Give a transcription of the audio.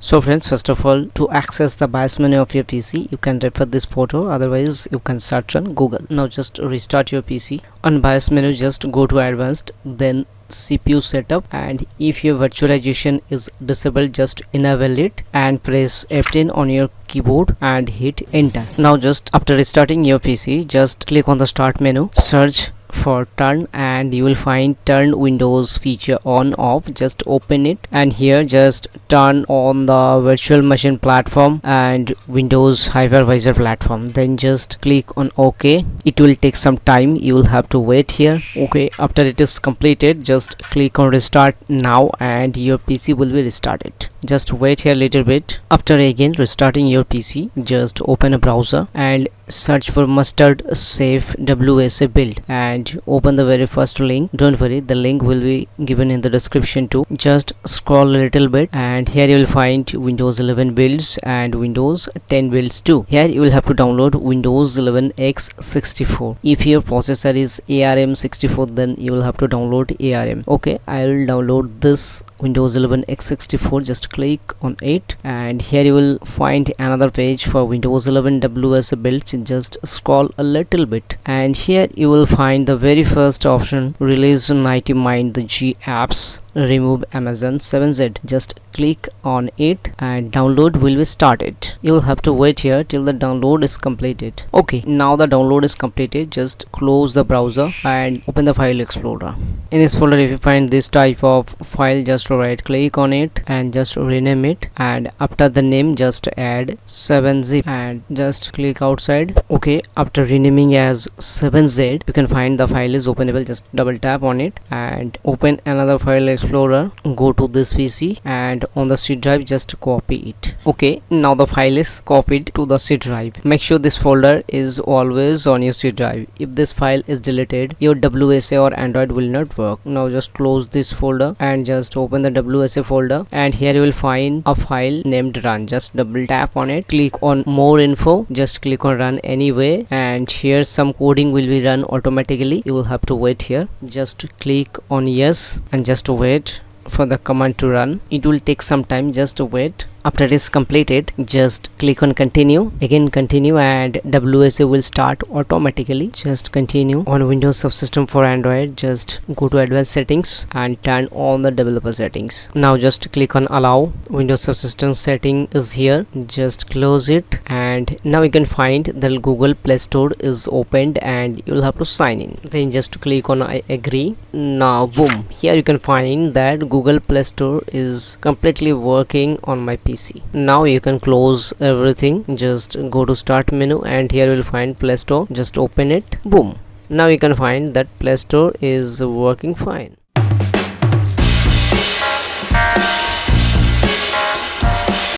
So friends, first of all, to access the BIOS menu of your PC, you can refer this photo, otherwise you can search on Google. Now just restart your PC. On BIOS menu, just go to advanced, then CPU setup, and if your virtualization is disabled, just enable it and press F10 on your keyboard and hit enter. Now just after restarting your PC, just click on the start menu, search for turn, and you will find turn Windows feature on off. Just open it, and here just turn on the virtual machine platform and Windows hypervisor platform, then just click on OK. It will take some time, you will have to wait here. Okay, after it is completed, just click on restart now and your PC will be restarted. Just wait here a little bit. After again restarting your PC, just open a browser and search for mustard safe WSA build and open the very first link. Don't worry, the link will be given in the description too. Just scroll a little bit, and here you will find Windows 11 builds and Windows 10 builds too. Here you will have to download Windows 11 x64. If your processor is ARM64, then you will have to download ARM. Okay, I will download this Windows 11 x64. Just click on it, and here you will find another page for Windows 11 WSA builds. Just scroll a little bit, and here you will find the very first option, release 90 mind the G apps, remove Amazon 7Z. Just click on it and download will be started. You will have to wait here till the download is completed. Okay, now the download is completed. Just close the browser and open the file explorer. In this folder, if you find this type of file, just right click on it and just rename it, and after the name just add 7zip and just click outside. Okay, after renaming as 7z, you can find the file is openable. Just double tap on it and open another file explorer. Go to this PC and on the C drive just copy it. Okay, now the file is copied to the C drive. Make sure this folder is always on your C drive. If this file is deleted, your WSA or Android will not work. Now just close this folder and just open the WSA folder, and here you will find a file named run. Just double tap on it, click on more info, just click on run anyway, and here some coding will be run automatically. You will have to wait here. Just click on yes and just wait for the command to run. It will take some time, just wait. After it is completed, just click on continue, again continue, and WSA will start automatically. Just continue. On Windows Subsystem for Android, just go to advanced settings and turn on the developer settings. Now just click on allow. Windows Subsystem setting is here. Just close it, and now you can find the Google Play Store is opened and you'll have to sign in. Then just click on I agree. Now boom, here you can find that Google Play Store is completely working on my PC. Now you can close everything. Just go to start menu, and here you will find Play Store. Just open it. Boom, now you can find that Play Store is working fine.